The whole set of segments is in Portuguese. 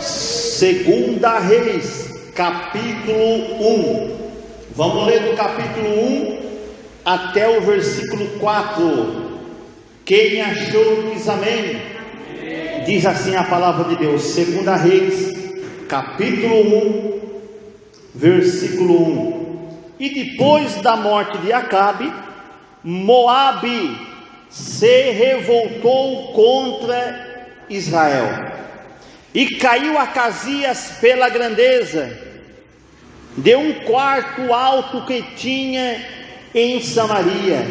Segunda Reis, capítulo 1. Vamos ler do capítulo 1 até o versículo 4. Quem achou diz amém. Diz assim a palavra de Deus. Segunda Reis, capítulo 1, versículo 1. E depois da morte de Acabe, Moabe se revoltou contra Israel, e caiu Acasias pela grandeza de um quarto alto que tinha em Samaria,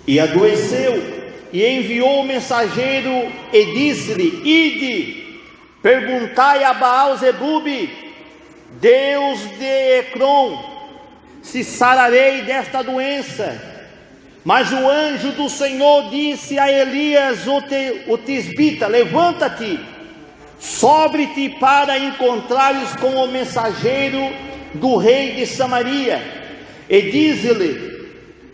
e adoeceu, e enviou o mensageiro e disse-lhe: Ide, perguntai a Baal-zebube, Deus de Ecrom, se sararei desta doença. Mas o anjo do Senhor disse a Elias o tisbita: Levanta-te, sobe-te para encontrares com o mensageiro do rei de Samaria, e diz-lhe: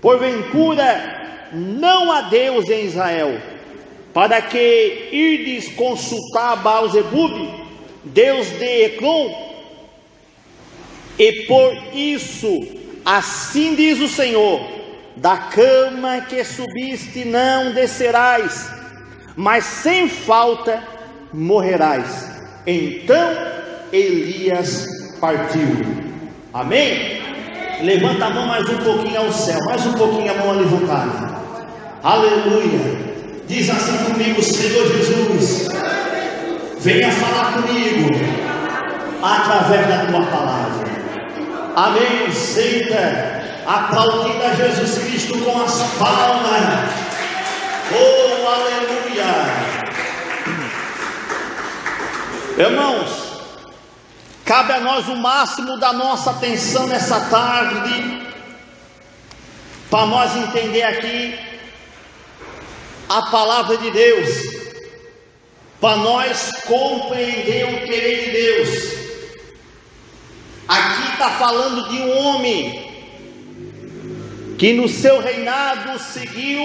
porventura não há Deus em Israel, para que irdes consultar Baal-zebube, Deus de Ecrom? E por isso, assim diz o Senhor: da cama que subiste não descerás, mas sem falta morrerás. Então Elias partiu. Amém? Levanta a mão mais um pouquinho ao céu, mais um pouquinho a mão levantada. Aleluia. Diz assim comigo: Senhor Jesus, venha falar comigo através da tua palavra. Amém. Senta, aplaudindo a Jesus Cristo com as palmas. Oh, aleluia. Irmãos, cabe a nós o máximo da nossa atenção nessa tarde, para nós entender aqui a palavra de Deus, para nós compreender o querer de Deus. Aqui está falando de um homem que no seu reinado seguiu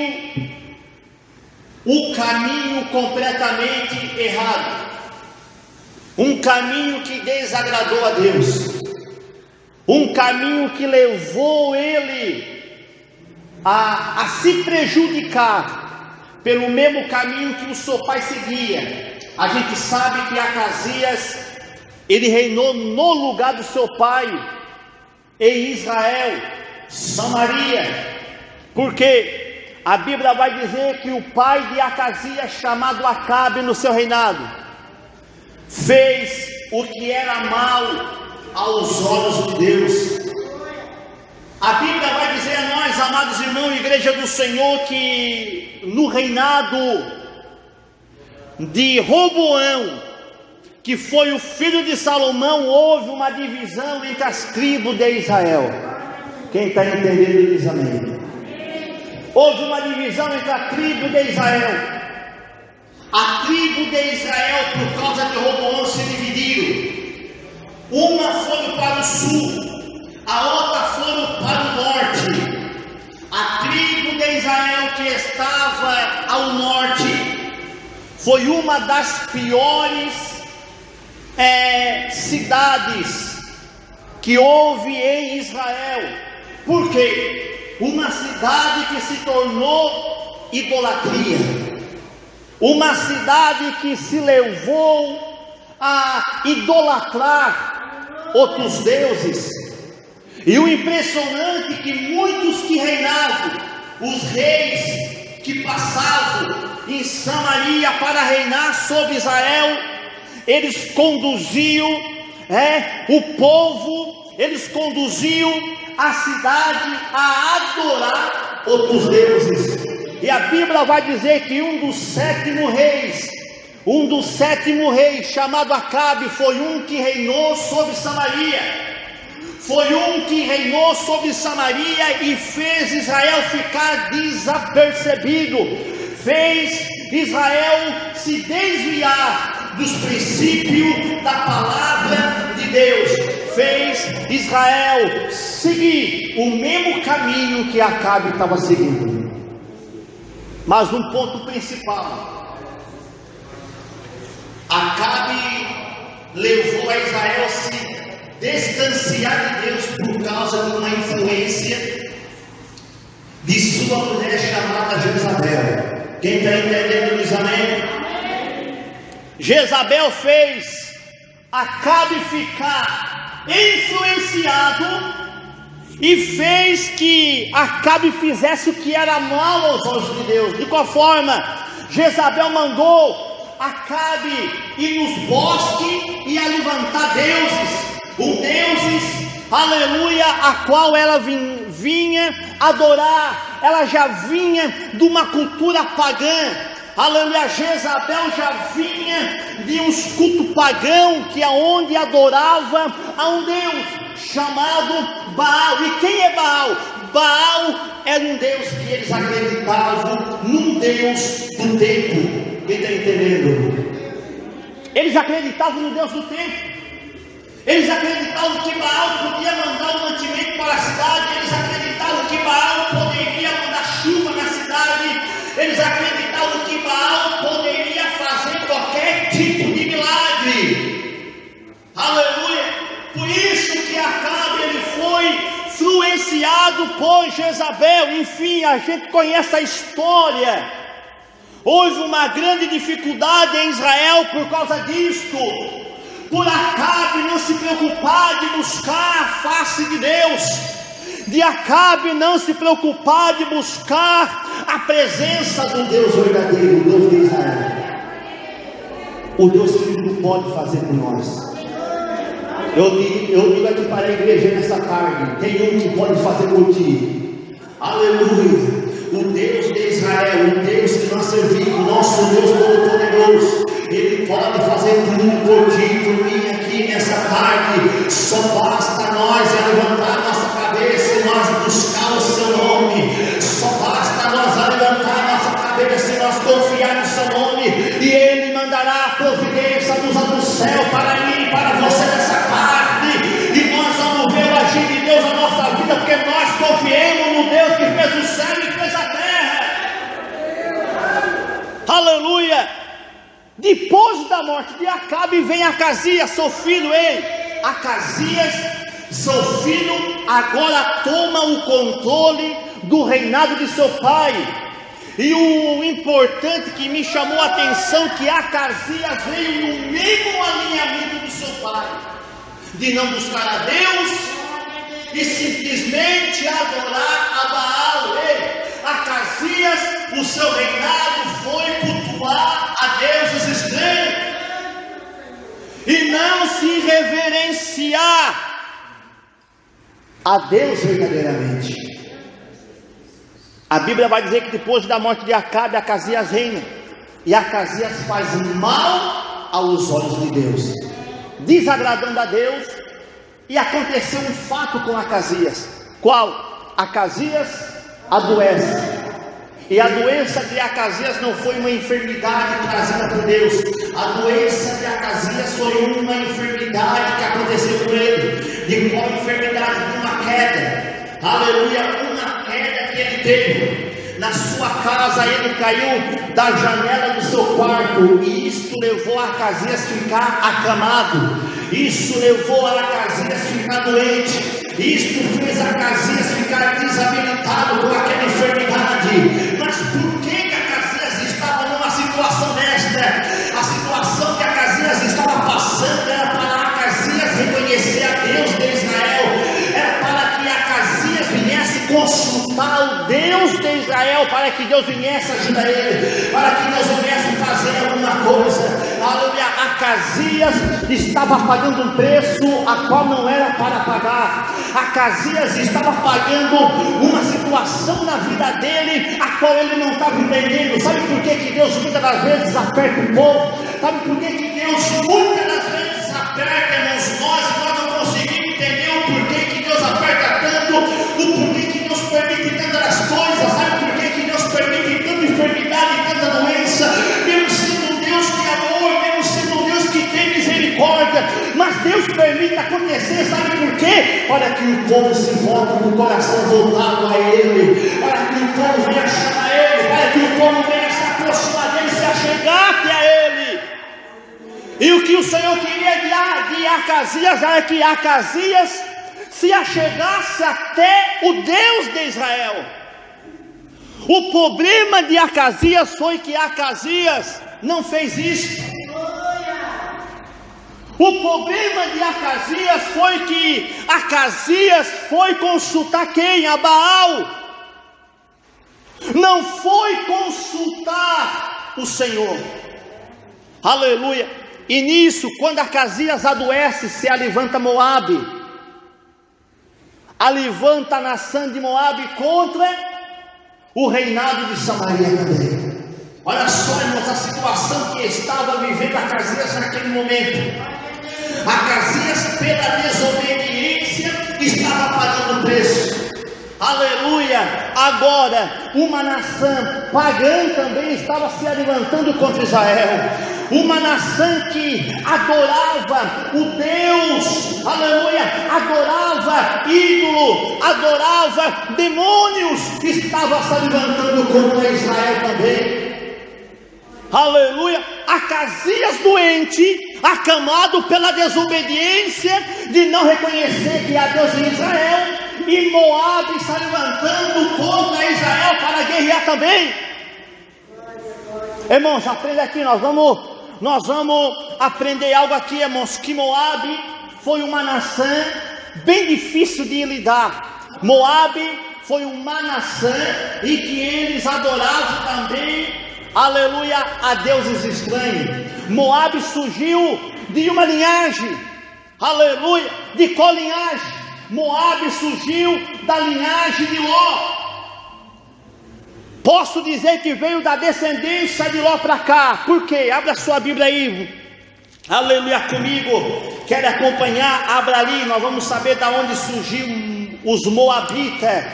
o caminho completamente errado, um caminho que desagradou a Deus, um caminho que levou ele a se prejudicar pelo mesmo caminho que o seu pai seguia. A gente sabe que Acasias, ele reinou no lugar do seu pai em Israel, Samaria, porque a Bíblia vai dizer que o pai de Acasias, chamado Acabe, no seu reinado, fez o que era mal aos olhos de Deus. A Bíblia vai dizer a nós, amados irmãos, igreja do Senhor, que no reinado de Roboão, que foi o filho de Salomão, houve uma divisão entre as tribos de Israel. Quem está entendendo diz amém. Houve uma divisão entre a tribo de Israel. A tribo de Israel, por causa de Roboão, se dividiram. Uma foi para o sul, a outra foi para o norte. A tribo de Israel que estava ao norte foi uma das piores cidades que houve em Israel. Por quê? Uma cidade que se tornou idolatria, uma cidade que se levou a idolatrar outros deuses. E o impressionante é que muitos que reinavam, os reis que passavam em Samaria para reinar sobre Israel, eles conduziam o povo, eles conduziam a cidade a adorar outros deuses. E a Bíblia vai dizer que um dos sétimo reis, chamado Acabe, foi um que reinou sobre Samaria. Foi um que reinou sobre Samaria e fez Israel ficar desapercebido, fez Israel se desviar dos princípios da palavra de Deus, fez Israel seguir o mesmo caminho que Acabe estava seguindo. Mas um ponto principal: Acabe levou a Israel a se distanciar de Deus por causa de uma influência de sua mulher chamada Jezabel. Quem está entendendo, diz amém? Jezabel fez Acabe ficar influenciado e fez que Acabe fizesse o que era mal aos olhos de Deus. De qual forma? Jezabel mandou Acabe ir nos bosques e a levantar deuses, aleluia, a qual ela vinha adorar. Ela já vinha de uma cultura pagã, aleluia. Jezabel já vinha de uns cultos pagãos, que é onde adorava a um Deus chamado Baal. E quem é Baal? Baal era um Deus que eles acreditavam, num Deus do tempo. Quem está entendendo? Eles acreditavam no Deus do tempo. Eles acreditavam que Baal podia mandar um mantimento para a cidade. Eles acreditavam que Baal poderia mandar chuva na cidade. Eles acreditavam que Baal poderia fazer qualquer tipo de milagre. Aleluia. Por isso que Acabe, ele foi influenciado por Jezabel. Enfim, a gente conhece a história. Houve uma grande dificuldade em Israel por causa disto. Por Acabe não se preocupar de buscar a face de Deus, de Acabe não se preocupar de buscar a presença do Deus verdadeiro, o Deus de Israel, o Deus que tudo pode fazer por nós. Eu digo aqui para a igreja nessa tarde: tem um que pode fazer por ti, aleluia. O Deus de Israel, o Deus que nós servimos, nosso Deus Todo-Poderoso, Ele pode fazer tudo por ti e por mim aqui nessa tarde. Só basta nós levantar nossa cabeça e nós buscar o seu nome. Só basta nós levantar nossa cabeça e nós confiar no seu nome, e Ele mandará a providência do céu para mim e para você nessa tarde. E nós vamos ver o agir de Deus na nossa vida, porque nós confiamos no Deus que fez o céu e fez a terra. Aleluia. Depois da morte de Acabe vem Acasias, seu filho. Acasias, seu filho, agora toma o controle do reinado de seu pai. E o importante que me chamou a atenção, que Acasias veio no mesmo alinhamento do seu pai, de não buscar a Deus e simplesmente adorar a Baal. Acasias, o seu reinado foi cultuar a deuses estranhos e não se reverenciar a Deus verdadeiramente. A Bíblia vai dizer que depois da morte de Acabe, Acasias reina, e Acasias faz mal aos olhos de Deus, desagradando a Deus. E aconteceu um fato com Acasias. Qual? Acasias adoece. E a doença de Acasias não foi uma enfermidade trazida por Deus. A doença de Acasias foi uma enfermidade que aconteceu com ele. De qual enfermidade? De uma queda. Aleluia, uma queda que ele teve. Na sua casa ele caiu da janela do seu quarto, e isto levou a Acasias a ficar acamado. Isso levou a Acasias a ficar doente. Isto fez Acasias ficar desabilitado com aquela enfermidade. Mas por que Acasias estava numa situação desta? A situação que Acasias estava passando era para Acasias reconhecer a Deus de Israel. Era para que Acasias viesse consultar o Deus de Israel, para que Deus viesse ajudar ele, para que Deus viesse fazer alguma coisa. Aleluia. Acasias estava pagando um preço a qual não era para pagar. Acasias estava pagando uma situação na vida dele a qual ele não estava entendendo. Sabe por que Deus muitas das vezes aperta o povo? Sabe por que Deus muitas das vezes aperta nós e nós não conseguimos entender o porquê que Deus aperta tanto, o porquê que Deus permite tantas coisas? Sabe por que Deus permite tanta enfermidade e tanta doença? Mesmo sendo um Deus de amor, mesmo sendo um Deus que tem misericórdia, mas Deus permite acontecer, sabe por quê? Para que o povo se volte com o coração voltado a Ele, para que o povo venha chamar Ele, para que o povo venha se aproximar dEle, se achegar até a Ele. E o que o Senhor queria de Acasias era que Acasias se achegasse até o Deus de Israel. O problema de Acasias foi que Acasias não fez isso. O problema de Acasias foi que Acasias foi consultar quem? A Baal. Não foi consultar o Senhor. Aleluia. E nisso, quando Acasias adoece, se alevanta Moabe. Alevanta a nação de Moabe contra o reinado de Samaria também. Olha só, irmãos, a situação que estava vivendo Acasias naquele momento. Acasias, pela desobediência, estava pagando preço. Aleluia. Agora, uma nação pagã também estava se levantando contra Israel. Uma nação que adorava o Deus, aleluia, adorava ídolo, adorava demônios, estava se levantando contra Israel também. Aleluia. Acasias doente, acamado pela desobediência de não reconhecer que há Deus em Israel, e Moabe está levantando contra Israel para guerrear também. Irmãos, aprenda aqui, nós vamos aprender algo aqui, irmãos, que Moabe foi uma nação bem difícil de lidar. Moabe foi uma nação e que eles adoravam também, aleluia, a deuses estranhos. Moabe surgiu de uma linhagem, aleluia, de qual linhagem? Moabe surgiu da linhagem de Ló. Posso dizer que veio da descendência de Ló para cá. Por quê? Abra sua Bíblia aí, aleluia, comigo. Quer acompanhar? Abra ali, nós vamos saber de onde surgiu os Moabitas.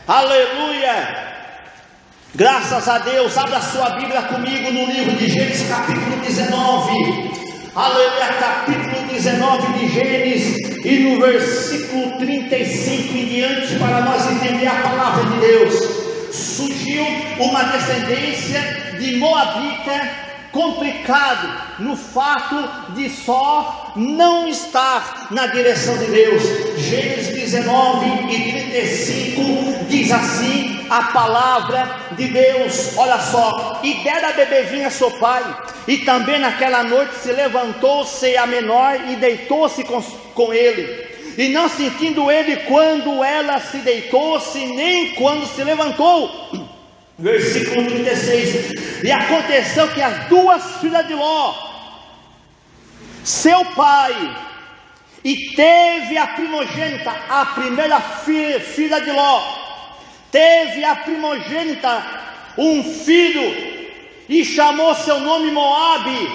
Aleluia. Graças a Deus, abra sua Bíblia comigo no livro de Gênesis, capítulo 19. Aleluia, capítulo 19 de Gênesis, e no versículo 35 em diante, para nós entender a palavra de Deus. Surgiu uma descendência de Moabita, complicado no fato de só não estar na direção de Deus. Gênesis 19 e 35 diz assim a palavra de Deus, olha só: e dera beber vinho a seu pai, e também naquela noite se levantou-se a menor e deitou-se com ele, e não sentindo ele quando ela se deitou-se, nem quando se levantou. Versículo 36, e aconteceu que as duas filhas de Ló, seu pai, e teve a primogênita, a primeira filha de Ló, teve a primogênita um filho, e chamou seu nome Moabe.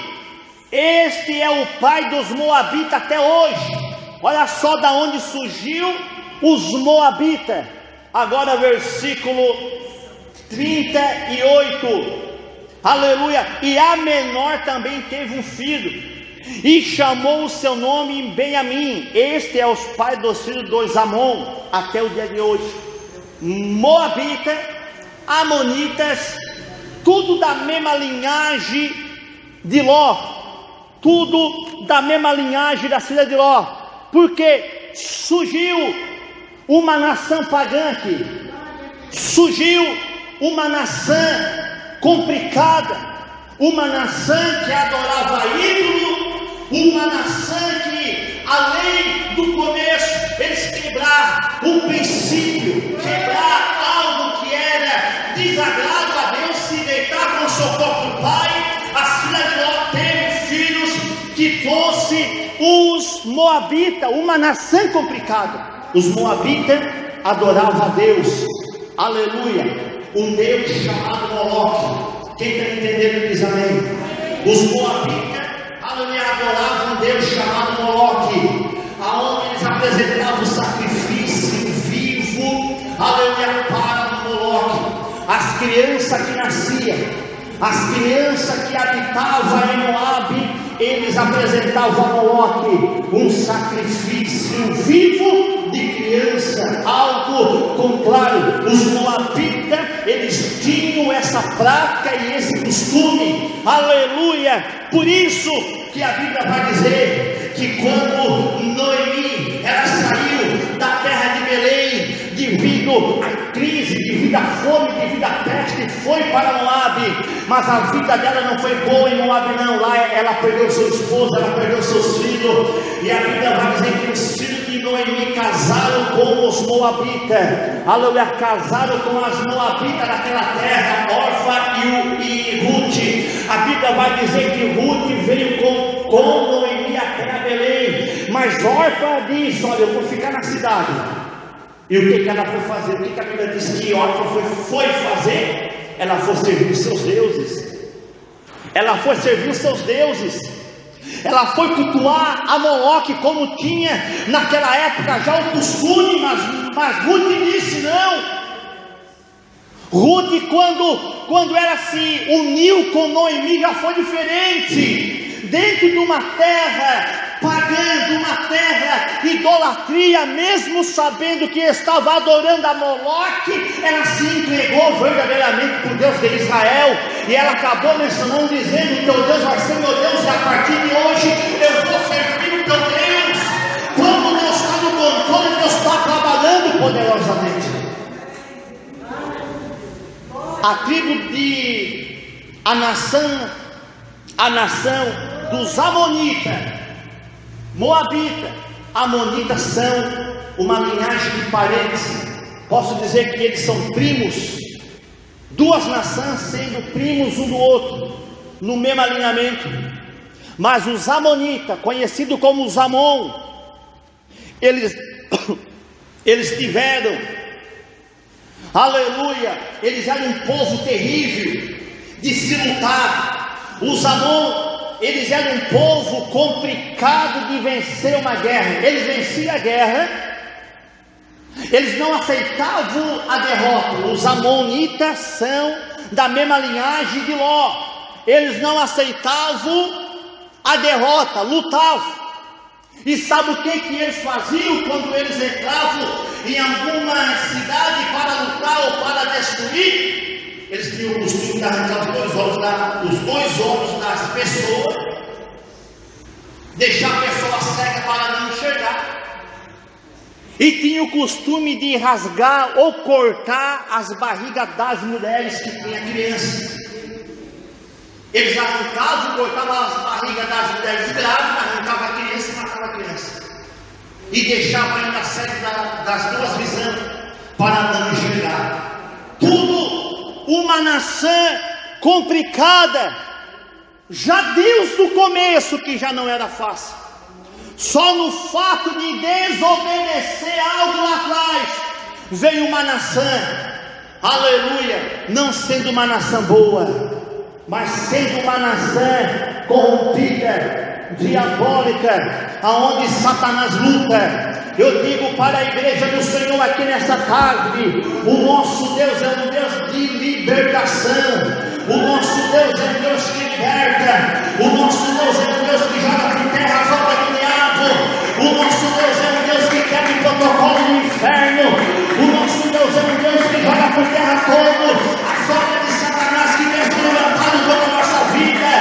Este é o pai dos Moabitas até hoje. Olha só da onde surgiu os Moabitas. Agora versículo 38, aleluia. E a menor também teve um filho, e chamou o seu nome Benjamim. Este é os pais dos filhos dos Amon até o dia de hoje. Moabita, Amonitas, tudo da mesma linhagem de Ló, tudo da mesma linhagem da filha de Ló, porque surgiu uma nação pagã aqui, surgiu uma nação complicada, uma nação que adorava ídolo, uma nação que, além do começo, eles quebraram um princípio, quebraram algo que era desagrado a Deus, se deitar com seu próprio pai. A filha de Ló teve filhos que fossem os Moabitas, uma nação complicada. Os Moabitas adoravam a Deus, aleluia, um Deus chamado Moloque. Quem está entendendo diz amém. Os Moabitas, aleluia, adoravam um Deus chamado Moloque, aonde eles apresentavam o sacrifício vivo, aleluia, para o Moloque. As crianças que nasciam, as crianças que habitavam em Moabe, eles apresentavam a Moloque um sacrifício vivo de criança, algo contrário. Os moabitas, eles tinham essa prática e esse costume, aleluia. Por isso que a Bíblia vai dizer que quando Noemi, ela saiu da terra de Belém, devido à crise, devido à fome, devido à peste, foi para Moabe, mas a vida dela não foi boa em Moabe não. Lá ela perdeu seu esposo, ela perdeu seus filhos, e a Bíblia vai dizer que os filhos de Noemi casaram com os moabitas, aleluia, casaram com as moabitas daquela terra, Orfa e Ruth. A Bíblia vai dizer que Ruth veio com Noemi até a Belém, mas Orfa diz: olha, eu vou ficar na cidade. E o que ela foi fazer? O que a Bíblia diz que Orfa foi fazer? Ela foi servir os seus deuses. Ela foi servir os seus deuses. Ela foi cultuar a Moloque, como tinha naquela época já o costume, mas Ruth disse não. Ruth, quando ela se uniu com Noemi, já foi diferente. Dentro de uma terra pagã, de uma terra idolatria, mesmo sabendo que estava adorando a Moloque, ela se entregou verdadeiramente para o Deus de Israel, e ela acabou mencionando, dizendo: teu Deus vai ser meu Deus, e a partir de hoje eu vou servir o teu Deus. Quando Deus está no controle, Deus está trabalhando poderosamente. A tribo de a nação dos Amonitas, Moabita, Amonitas são uma linhagem de parentes. Posso dizer que eles são primos, duas nações sendo primos um do outro, no mesmo alinhamento. Mas os Amonitas, conhecidos como os Amon, eles tiveram, aleluia, eles eram um povo terrível de se lutar. Os Amon, eles eram um povo complicado de vencer uma guerra. Eles venciam a guerra, eles não aceitavam a derrota. Os Amonitas são da mesma linhagem de Ló. Eles não aceitavam a derrota, lutavam. E sabe o que eles faziam quando eles entravam em alguma cidade para lutar ou para destruir? Eles tinham o costume de arrancar os dois olhos das pessoas, deixar a pessoa cega para não enxergar, e tinham o costume de rasgar ou cortar as barrigas das mulheres que tinham crianças. Eles arrancavam e cortavam as barrigas das mulheres grávidas, arrancavam a criança e matavam a criança, e deixavam ainda cega das duas visões para não enxergar. Tudo uma nação complicada, já desde o começo, que já não era fácil. Só no fato de desobedecer algo lá atrás, veio uma nação, aleluia, não sendo uma nação boa, mas sendo uma nação corrompida, diabólica, aonde Satanás luta. Eu digo para a igreja do Senhor aqui nesta tarde: o nosso Deus é um Deus de libertação, o nosso Deus é um Deus que liberta, o nosso Deus é um Deus que joga por terra as obras do diabo, o nosso Deus é um Deus que quebra o protocolo do inferno, o nosso Deus é um Deus que joga por terra todo as obras de Satanás que tem se levantado contra a nossa vida.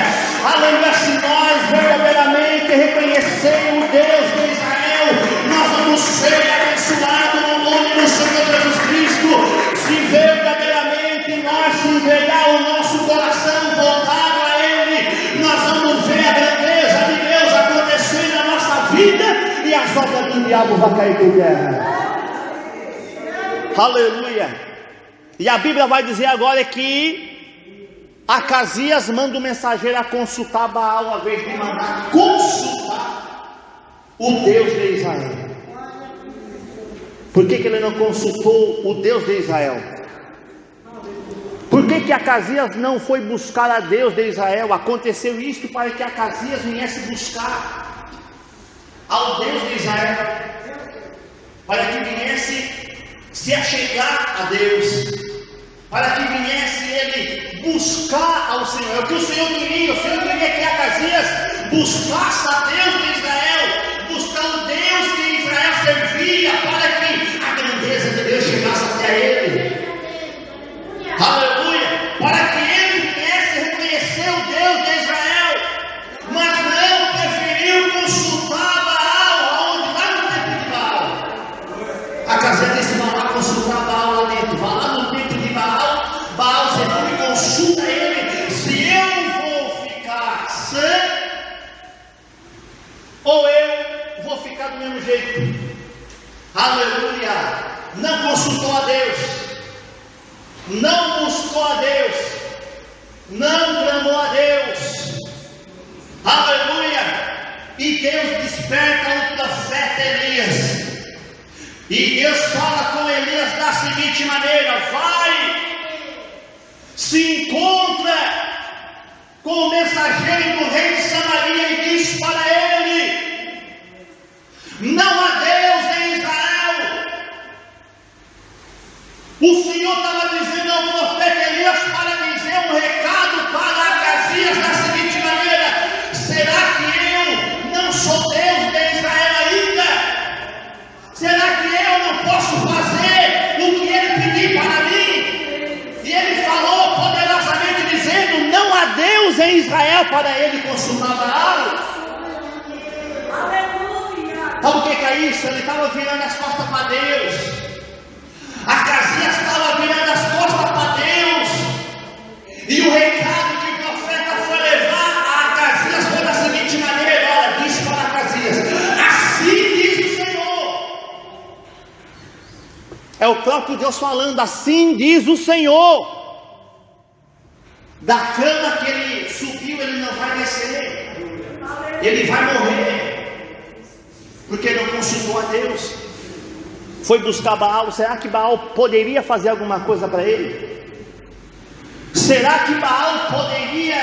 Aleluia. Se nós verdadeiramente reconhecermos o Deus de Israel, nós vamos ser abençoados no nome do Senhor Jesus Cristo. Se verdadeiramente nós se entregar o nosso coração voltado a Ele, nós vamos ver a grandeza de Deus acontecer na nossa vida, e as obras do diabo vão cair por terra. Aleluia. E a Bíblia vai dizer agora que Acasias manda o mensageiro a consultar Baal, ao invés de mandar consultar o Deus de Israel. Por que ele não consultou o Deus de Israel? Por que Acasias não foi buscar a Deus de Israel? Aconteceu isto para que Acasias viesse buscar ao Deus de Israel, para que viesse se achegar a Deus. para que viesse ele buscar ao Senhor. É o que o Senhor queria. O Senhor queria que Acasias buscasse a Deus de Israel, buscar o Deus que Israel servia, para que a grandeza de Deus chegasse até ele. Aleluia! Para que ele viesse reconhecer o Deus de Israel, mas não preferiu consultar Baal, aonde? Lá no templo de Baal. Acasias disse: vai lá consultar Baal lá dentro, vai lá no templo de Baal. Baal, você não me consulta ele, se eu vou ficar sã, ou eu vou ficar do mesmo jeito. Aleluia! Não consultou a Deus, não buscou a Deus, não clamou a Deus. Aleluia! E Deus desperta o profeta Elias, e Deus fala com Elias da seguinte maneira: vai, se encontra com o mensageiro do rei de Samaria e diz para ele: não há Deus em Israel. O Senhor estava dizendo ao profeta Elias para dizer um recado para Acasias da seguinte maneira: será que eu não sou Deus de Israel ainda? Será que eu não posso fazer o que ele pediu para mim? E ele falou poderosamente dizendo: não há Deus em Israel, para ele consultar Baal. Sabe o que é isso? Ele estava virando as costas para Deus. Acasias estava virando as costas para Deus. E o recado que o profeta foi levar a Acasias foi da seguinte maneira: olha, diz para Acasias: assim diz o Senhor. É o próprio Deus falando: assim diz o Senhor. Da cama que ele subiu, ele não vai descer, ele vai morrer, porque não consultou a Deus. Foi buscar Baal. Será que Baal poderia fazer alguma coisa para ele? Será que Baal poderia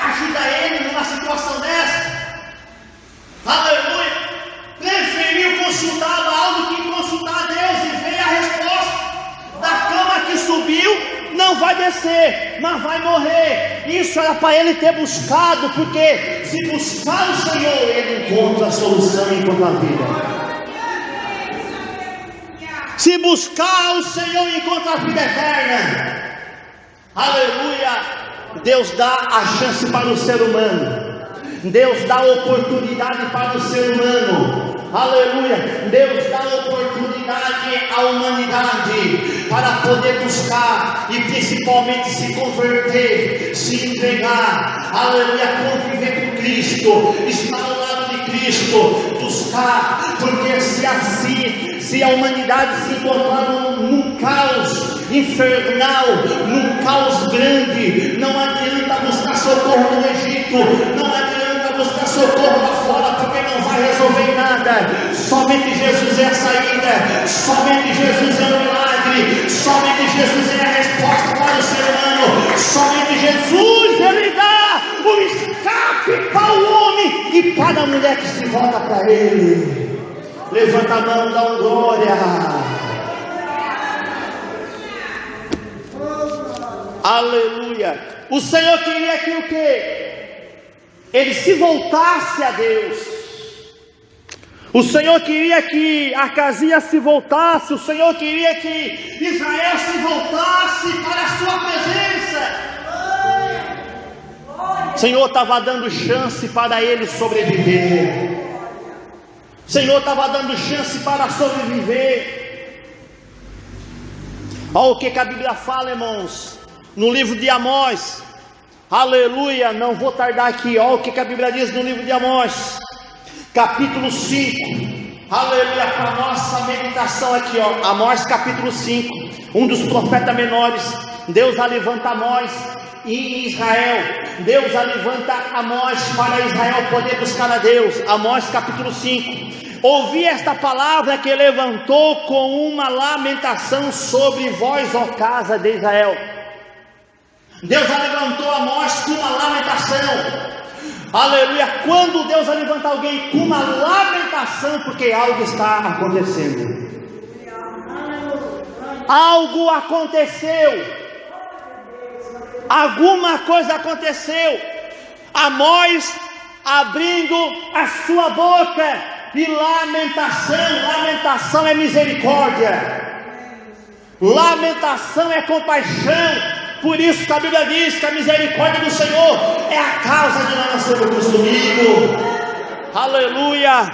ajudar ele numa situação dessa? Aleluia! Preferiu consultar Baal do que consultar a Deus, e veio a resposta: da cama que subiu, não vai descer, mas vai morrer. Isso era para ele ter buscado, porque se buscar o Senhor, ele encontra a solução e encontra a vida. Se buscar o Senhor, encontra a vida eterna. Aleluia! Deus dá a chance para o ser humano, Deus dá a oportunidade para o ser humano. Aleluia! Deus dá a oportunidade à humanidade para poder buscar e principalmente se converter, se entregar. Aleluia! Conviver com Cristo, estar ao lado de Cristo, buscar, porque se a humanidade se encontrar num caos infernal, num caos grande, não adianta buscar socorro no Egito, não adianta buscar socorro lá fora, porque não vai resolver nada. Somente Jesus é a saída, somente Jesus é o milagre, somente Jesus é a resposta para o ser humano, somente Jesus, ele dá o escape para o homem e para a mulher que se volta para ele. Levanta a mão, dá uma glória. Aleluia. O Senhor queria que o quê? Ele se voltasse a Deus. O Senhor queria que Acasias se voltasse. O Senhor queria que Israel se voltasse para a sua presença. O Senhor estava dando chance para ele sobreviver. O Senhor estava dando chance para sobreviver. Olha o que a Bíblia fala, irmãos, no livro de Amós. Aleluia, não vou tardar aqui. Olha o que a Bíblia diz no livro de Amós, capítulo 5. Aleluia, para a nossa meditação aqui, ó. Amós capítulo 5, um dos profetas menores. Deus levanta Amós em Israel. Deus levanta Amós para Israel poder buscar a Deus. Amós capítulo 5. Ouvi esta palavra que levantou com uma lamentação sobre vós, ó casa de Israel. Deus levantou Amós com uma lamentação. Aleluia. Quando Deus levanta alguém com uma lamentação, porque algo está acontecendo. Algo aconteceu. Alguma coisa aconteceu. Amós abrindo a sua boca e lamentação é misericórdia, lamentação é compaixão. Por isso que a Bíblia diz que a misericórdia do Senhor é a causa de nós não sermos consumidos. Aleluia.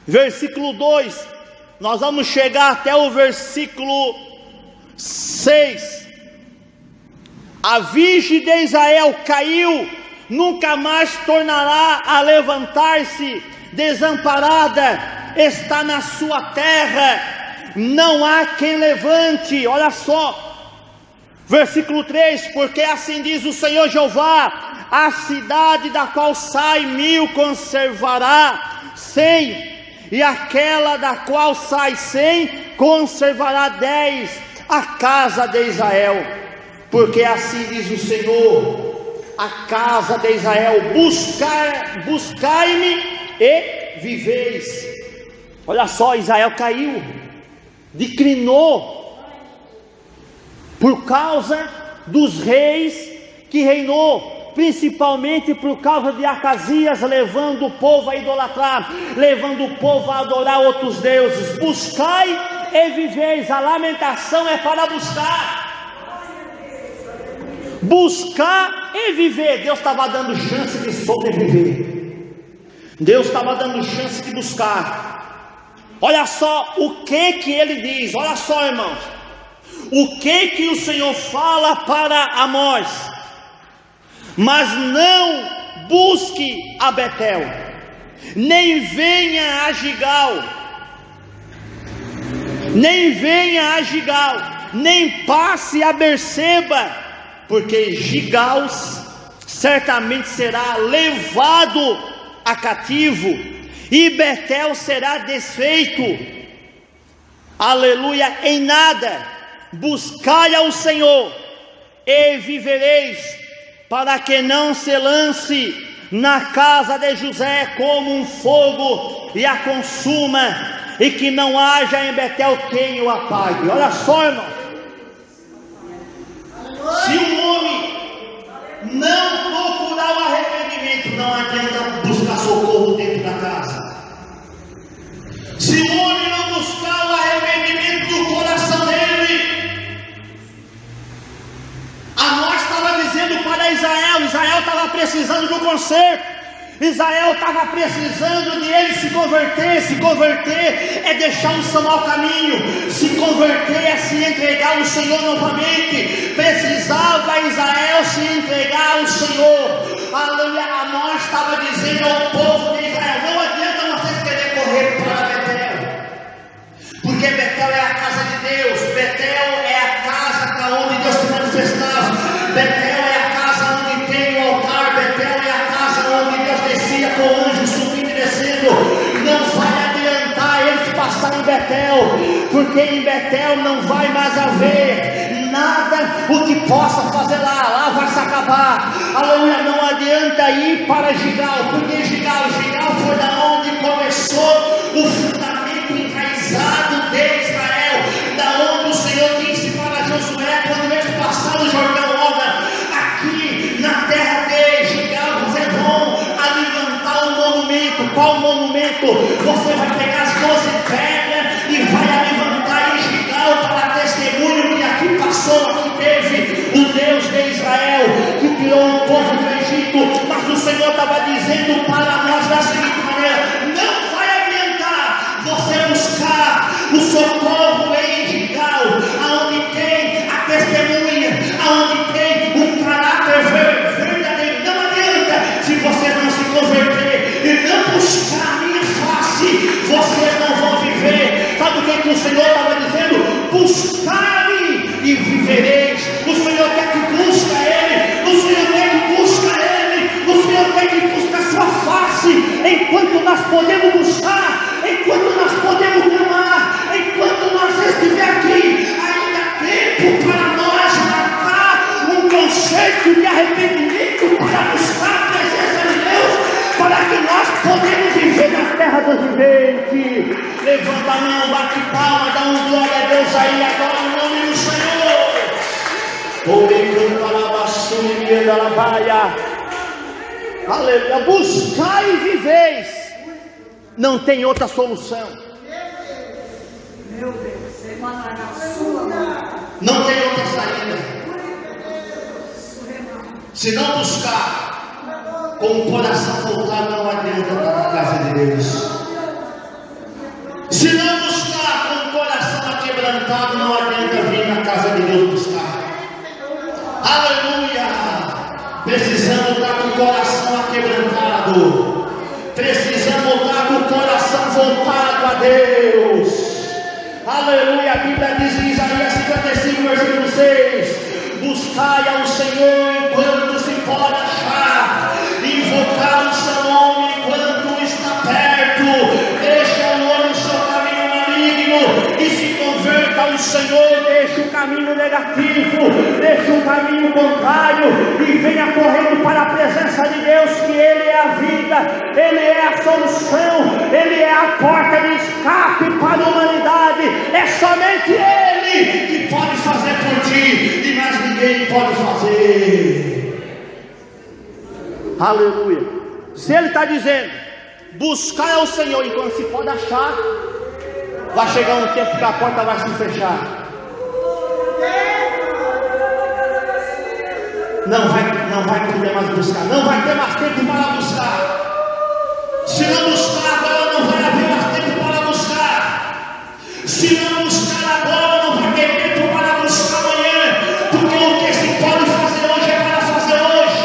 Versículo 2, nós vamos chegar até o versículo 6. A virgem de Israel caiu, nunca mais tornará a levantar-se, desamparada está na sua terra, não há quem levante. Olha só, versículo 3, porque assim diz o Senhor Jeová, a cidade da qual sai 1000 conservará 100, e aquela da qual sai 100 conservará 10, a casa de Israel. Porque assim diz o Senhor, a casa de Israel, buscai-me e viveis. Olha só, Israel caiu, declinou, por causa dos reis que reinou, principalmente por causa de Acasias, levando o povo a idolatrar, levando o povo a adorar outros deuses. Buscai e viveis. A lamentação é para buscar. Buscar e viver. Deus estava dando chance de sobreviver. Deus estava dando chance de buscar. Olha só o que ele diz. Olha só, irmãos, o que o Senhor fala para Amós: mas não busque a Betel, nem venha a Gigal, nem passe a Berseba, porque Gigal certamente será levado a cativo, e Betel será desfeito. Aleluia. Em nada buscai ao Senhor e vivereis, para que não se lance na casa de José como um fogo e a consuma, e que não haja em Betel quem o apague. Olha só, irmão, se o homem não procurar o arrependimento, não adianta buscar socorro dentro da casa. Se o homem não buscar o arrependimento do coração dele, Amós estava dizendo para Israel estava precisando do conserto. Israel estava precisando de ele se converter. Se converter é deixar o mau caminho, se converter é se entregar ao Senhor novamente. Precisava Israel se entregar ao Senhor. Aleluia. Amós estava dizendo ao povo de Israel: não adianta vocês querer correr para Betel, porque Betel é a casa de Deus, Betel é a casa para onde Deus se manifestava, Betel é a casa onde tem o altar, Betel é a casa onde Deus descia com o anjo subindo e descendo. Não vai adiantar eles passarem em Betel, porque em Betel não vai mais haver nada o que possa fazer lá vai se acabar. Aleluia. Não adianta ir para Gigal, porque Gigal foi da onde começou o fundamento enraizado de Israel, da onde o Senhor disse para Josué quando eles passaram o Jordão: aqui na terra de Gigal vocês vão levantar um monumento. Qual monumento? Você vai pegar as 12 pedras e vai levantar em Gigal para testemunho que aqui passou, aqui teve o Deus de Israel que tirou o povo do Egito. Mas o Senhor estava dizendo para nós da seguinte maneira: não vai adiantar você buscar o socorro em Gigal, aonde tem a testemunha, aonde tem um caráter verdadeiro. Não adianta, se você não se converter e não buscar a minha face, vocês não vão viver. Sabe o que o Senhor estava dizendo? Buscai-me e vivereis. O Senhor quer que busca Ele, o Senhor quer que busca Ele, o Senhor quer que busca a sua face. Enquanto nós podemos buscar, enquanto nós podemos clamar, enquanto nós estiver aqui, ainda há tempo para nós marcar um conceito de arrependimento, para buscar a presença de Deus, para que nós podemos viver na terra dos repente. Levanta a mão, bate palma, dá um glória a Deus aí agora no nome do Senhor. Aleluia. Buscai e viveis. Não tem outra solução. Meu Deus, semana na sua mão. Não tem outra saída. Se não buscar com o coração voltado, não adianta estar na casa de Deus. Se não buscar com o coração aquebrantado, não adianta vir na casa de Deus buscar. Aleluia! Precisamos estar com o coração aquebrantado. Precisamos estar com o coração voltado a Deus. Aleluia! A Bíblia diz em Isaías 55, versículo 6: buscai ao Senhor enquanto se pode achar, invocar o seu nome enquanto está perto. Deixa o homem o seu caminho maligno e se converta ao Senhor. Deixa o caminho negativo, deixa o caminho contrário e venha correndo para a presença de Deus, que Ele é a vida, Ele é a solução, Ele é a porta de escape para a humanidade. É somente Ele que pode fazer por ti e mais ninguém pode fazer. Aleluia. Se Ele está dizendo buscar ao Senhor enquanto se pode achar, vai chegar um tempo que a porta vai se fechar. Não vai poder mais buscar, não vai ter mais tempo para buscar. Se não buscar agora, não vai haver mais tempo para buscar. Se não buscar agora, não vai ter tempo para buscar amanhã. Porque o que se pode fazer hoje é para fazer hoje.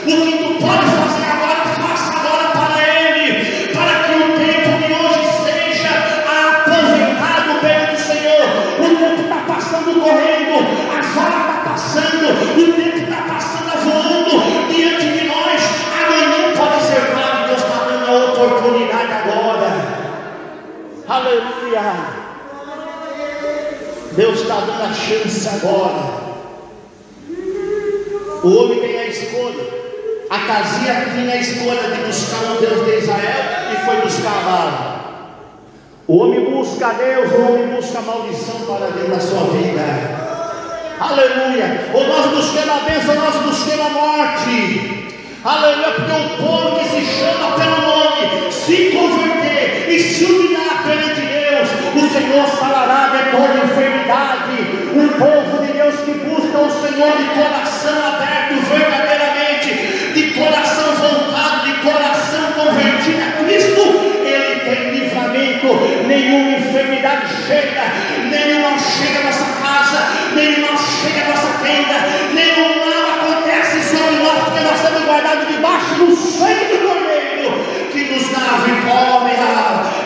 O que tu pode fazer agora, faça agora para Ele, para que o tempo de hoje seja aproveitado pelo Senhor. O tempo está passando correndo, as horas estão passando, o tempo está passando voando diante de nós. Amanhã pode ser claro, Deus está dando a oportunidade agora. Aleluia. Deus está dando a chance agora. O homem tem a escolha. A Acasias tinha a escolha de buscar o Deus de Israel e foi buscar Baal. O homem busca Deus, o homem busca a maldição para dentro da sua vida. Aleluia. Ou nós buscamos a bênção, ou nós buscamos a morte. Aleluia. Porque o povo que se chama pelo nome, se converter e se humilhar perante Deus, o Senhor falará de toda enfermidade. O povo de Deus que busca o Senhor de coração aberto, verdadeiramente, de coração voltado, de coração convertido a Cristo, ele tem livramento. Nenhuma enfermidade chega, nenhuma chega a nossa casa, nenhuma chega a nossa tenda, nenhum mal acontece sobre nós, porque nós somos guardados debaixo do sangue do Cordeiro, que nos dá a vitória.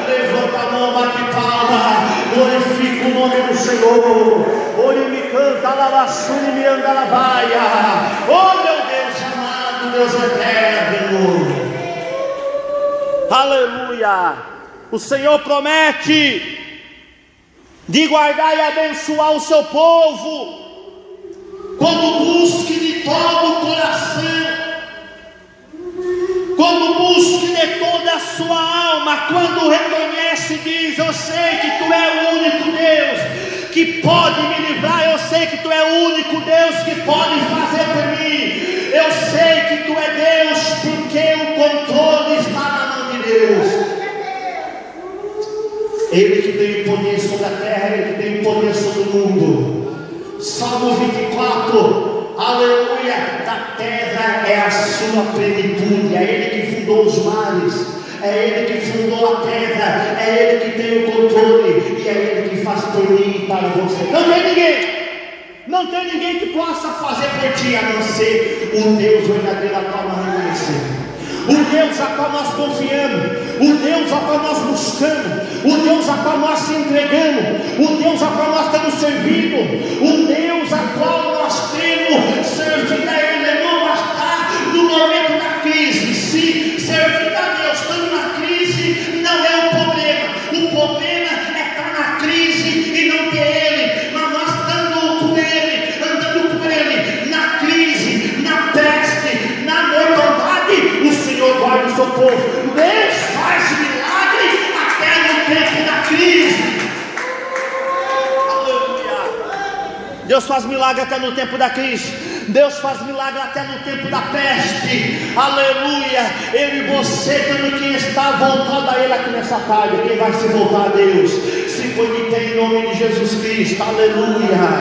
Levanta a mão, bate palma, glorifica o nome do Senhor. Ore me canta, lavassune me anda na baia. Oh meu Deus amado, Deus eterno. Aleluia. O Senhor promete de guardar e abençoar o seu povo quando busque de todo o coração, quando busque de toda a sua alma, quando reconhece e diz: eu sei que tu é o único Deus que pode me livrar, eu sei que tu é o único Deus que pode fazer por mim, eu sei que tu é Deus, porque o controle está na mão de Deus. Ele que tem o poder sobre a terra, Ele que tem o poder sobre o mundo. Salmo 24, aleluia. Da terra é a sua plenitude, é Ele que fundou os mares, é Ele que fundou a terra, é Ele que tem o controle, e é Ele que faz por mim e para você. Não tem ninguém, não tem ninguém que possa fazer por ti, a não ser o Deus verdadeiro a qual nós reconhecemos, o Deus a qual nós confiamos, o Deus a qual nós buscamos, o Deus a qual nós se entregamos, o Deus a qual nós temos servido, o Deus a qual nós temos servido a Ele. Não bastar no momento da crise. Se servir a Deus estando na crise, não é o problema é estar na crise e não ter Ele, mas nós estando com Ele, andando com Ele, na crise, na peste, na mortandade, o Senhor guarda o seu povo. Deus faz milagre a faz milagre até no tempo da crise. Deus faz milagre até no tempo da peste. Aleluia. Eu e você também, quem está voltado a Ele aqui nessa tarde, quem vai se voltar a Deus, se conectar em nome de Jesus Cristo. Aleluia.